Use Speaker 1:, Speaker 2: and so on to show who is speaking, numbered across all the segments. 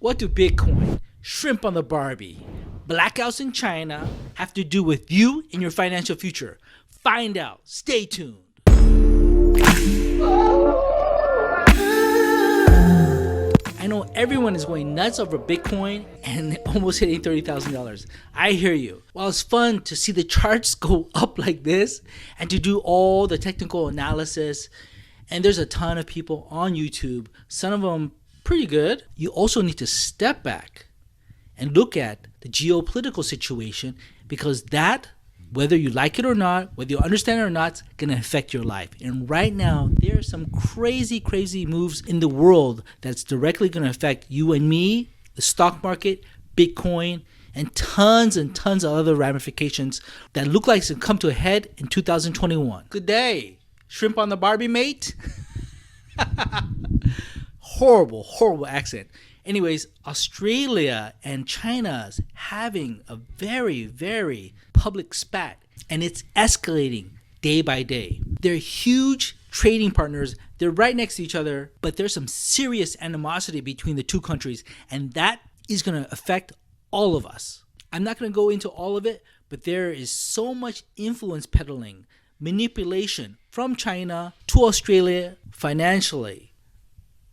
Speaker 1: What do Bitcoin, shrimp on the Barbie, blackouts in China have to do with you and your financial future? Find out. Stay tuned. I know everyone is going nuts over Bitcoin and almost hitting $30,000. I hear you. While it's fun to see the charts go up like this and to do all the technical analysis, and there's a ton of people on YouTube, some of them pretty good, you also need to step back and look at the geopolitical situation, because that, whether you like it or not, whether you understand it or not, is going to affect your life. And right now, there are some crazy moves in the world that's directly going to affect you and me, the stock market, Bitcoin, and tons of other ramifications that look like it's going to come to a head in 2021. Good day. Shrimp on the Barbie, mate? Horrible accent. Anyways, Australia and China's having a very public spat, and it's escalating day by day. They're huge trading partners. They're right next to each other, but there's some serious animosity between the two countries, and that is going to affect all of us. I'm not going to go into all of it, but there is so much influence peddling, manipulation from China to Australia financially,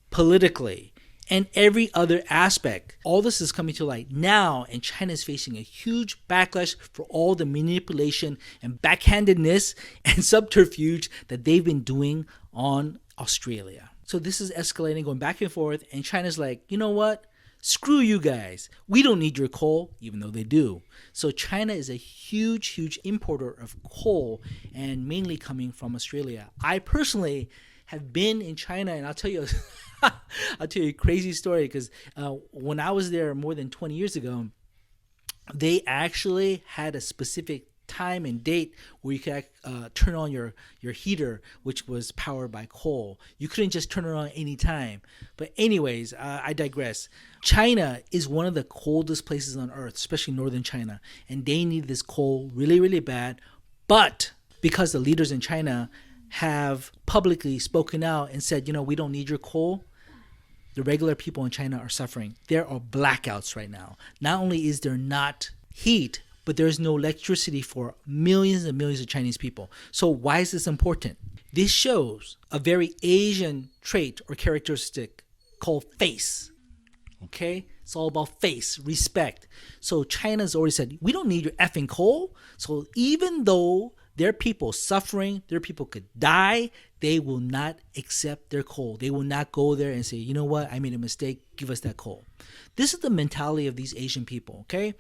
Speaker 1: politically, and every other aspect. All this is coming to light now, and China is facing a huge backlash for all the manipulation and backhandedness and subterfuge that they've been doing on Australia. So this is escalating, going back and forth, and China's like, you know what? Screw you guys. We don't need your coal, even though they do. So China is a huge importer of coal, and mainly coming from Australia. I personally have been in China, and I'll tell you a crazy story, because when I was there more than 20 years ago, they actually had a specific time and date where you could turn on your heater, which was powered by coal. You couldn't just turn it on any time. But anyways, I digress. China is one of the coldest places on earth, especially northern China, and they need this coal really bad. But because the leaders in China have publicly spoken out and said, we don't need your coal, the regular people in China are suffering. There are blackouts right now. Not only is there not heat, but there's no electricity for millions and millions of Chinese people. So why is this important? This shows a very Asian trait or characteristic called face. Okay? It's all about face, respect. So China's already said, we don't need your effing coal. So even though their people suffering, their people could die, they will not accept their coal. They will not go there and say, you know what, I made a mistake, give us that coal. This is the mentality of these Asian people, okay?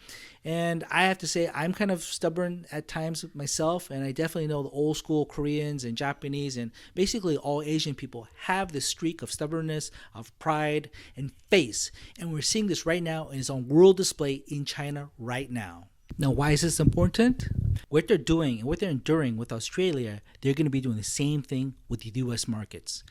Speaker 1: And I have to say, I'm kind of stubborn at times myself, and I definitely know the old school Koreans and Japanese and basically all Asian people have this streak of stubbornness, of pride, and face. And we're seeing this right now, and it's on world display in China right now. Now, why is this important? What they're doing and what they're enduring with Australia, they're going to be doing the same thing with the U.S. markets.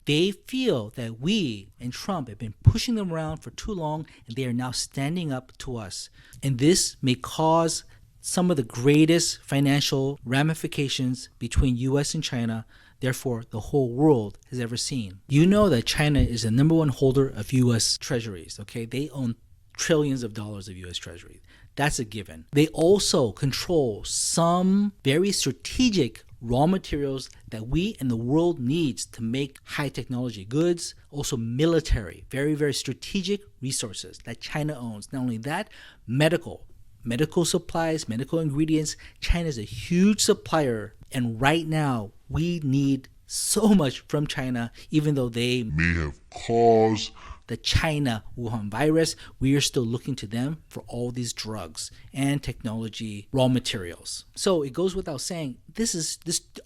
Speaker 1: They feel that we and Trump have been pushing them around for too long, and they are now standing up to us. And this may cause some of the greatest financial ramifications between U.S. and China, therefore the whole world has ever seen. You know that China is the number one holder of U.S. treasuries, okay? They own trillions of dollars of U.S. treasuries. That's a given. They also control some very strategic raw materials that we and the world needs to make high technology goods, also military, very strategic resources that China owns. Not only that, medical supplies, medical ingredients. China is a huge supplier, and right now we need so much from China, even though they may have caused the China Wuhan virus. We are still looking to them for all these drugs and technology raw materials. So it goes without saying,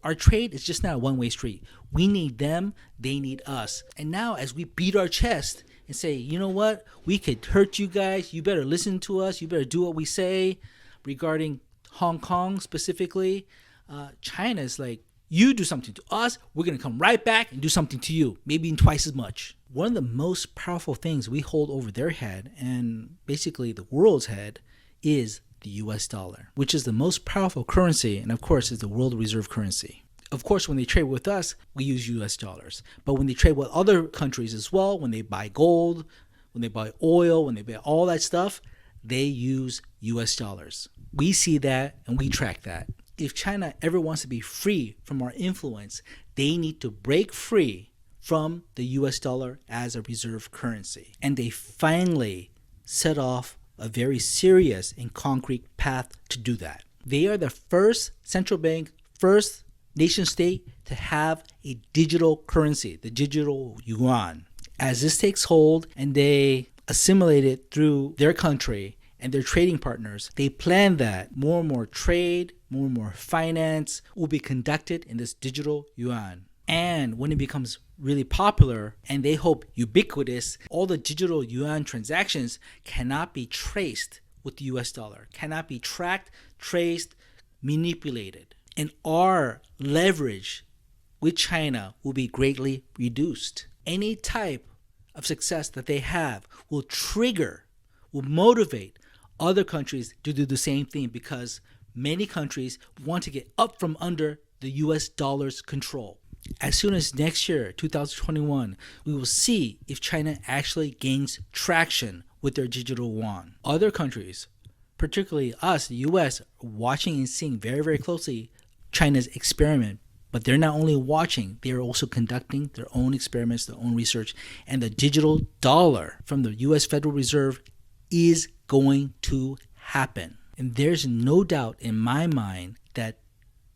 Speaker 1: our trade is just not a one-way street. We need them, they need us. And now as we beat our chest and say, you know what, we could hurt you guys, you better listen to us, you better do what we say regarding Hong Kong specifically, China is like, you do something to us, we're going to come right back and do something to you, maybe in twice as much. One of the most powerful things we hold over their head, and basically the world's head, is the US dollar, which is the most powerful currency, and of course is the world reserve currency. Of course, when they trade with us, we use US dollars. But when they trade with other countries as well, when they buy gold, when they buy oil, when they buy all that stuff, they use US dollars. We see that and we track that. If China ever wants to be free from our influence, they need to break free from the US dollar as a reserve currency. And they finally set off a very serious and concrete path to do that. They are the first central bank, first nation state to have a digital currency, the digital yuan. As this takes hold and they assimilate it through their country and their trading partners, they plan that more and more trade, more and more finance will be conducted in this digital yuan. And when it becomes really popular and they hope ubiquitous, all the digital yuan transactions cannot be traced with the US dollar, cannot be tracked, traced, manipulated. And our leverage with China will be greatly reduced. Any type of success that they have will trigger, will motivate other countries to do the same thing, because many countries want to get up from under the US dollar's control. As soon as next year, 2021, we will see if China actually gains traction with their digital yuan. Other countries, particularly us, the US, are watching and seeing very, very closely China's experiment. But they're not only watching, they are also conducting their own experiments, their own research. And the digital dollar from the US Federal Reserve is going to happen. And there's no doubt in my mind that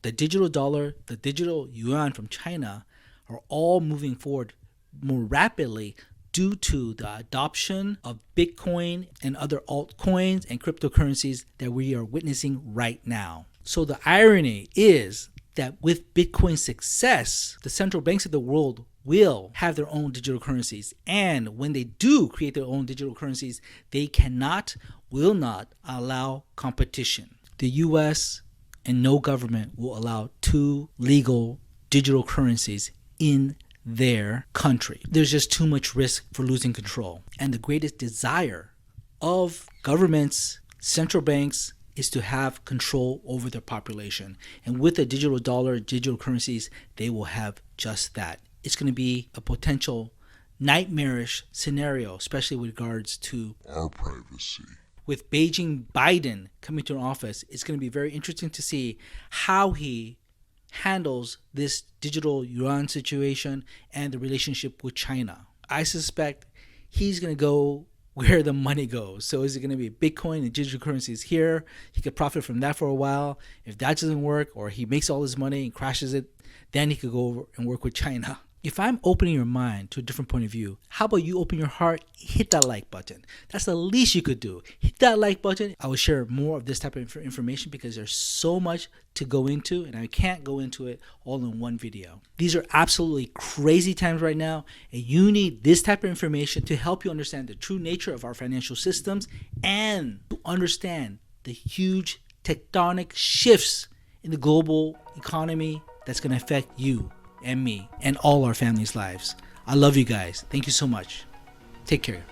Speaker 1: the digital dollar, the digital yuan from China are all moving forward more rapidly due to the adoption of Bitcoin and other altcoins and cryptocurrencies that we are witnessing right now. So the irony is that with Bitcoin's success, the central banks of the world will have their own digital currencies. And when they do create their own digital currencies, they will not allow competition. The US and no government will allow two legal digital currencies in their country. There's just too much risk for losing control. And the greatest desire of governments, central banks, is to have control over their population. And with the digital dollar, digital currencies, they will have just that. It's going to be a potential nightmarish scenario, especially with regards to
Speaker 2: our privacy.
Speaker 1: With Beijing Biden coming to office, it's going to be very interesting to see how he handles this digital yuan situation and the relationship with China. I suspect he's going to go where the money goes. So is it going to be Bitcoin and digital currencies here? He could profit from that for a while. If that doesn't work, or he makes all his money and crashes it, then he could go over and work with China. If I'm opening your mind to a different point of view, how about you open your heart, hit that like button. That's the least you could do. Hit that like button. I will share more of this type of information because there's so much to go into and I can't go into it all in one video. These are absolutely crazy times right now, and you need this type of information to help you understand the true nature of our financial systems and to understand the huge tectonic shifts in the global economy that's going to affect you and me and all our families' lives. I love you guys. Thank you so much. Take care.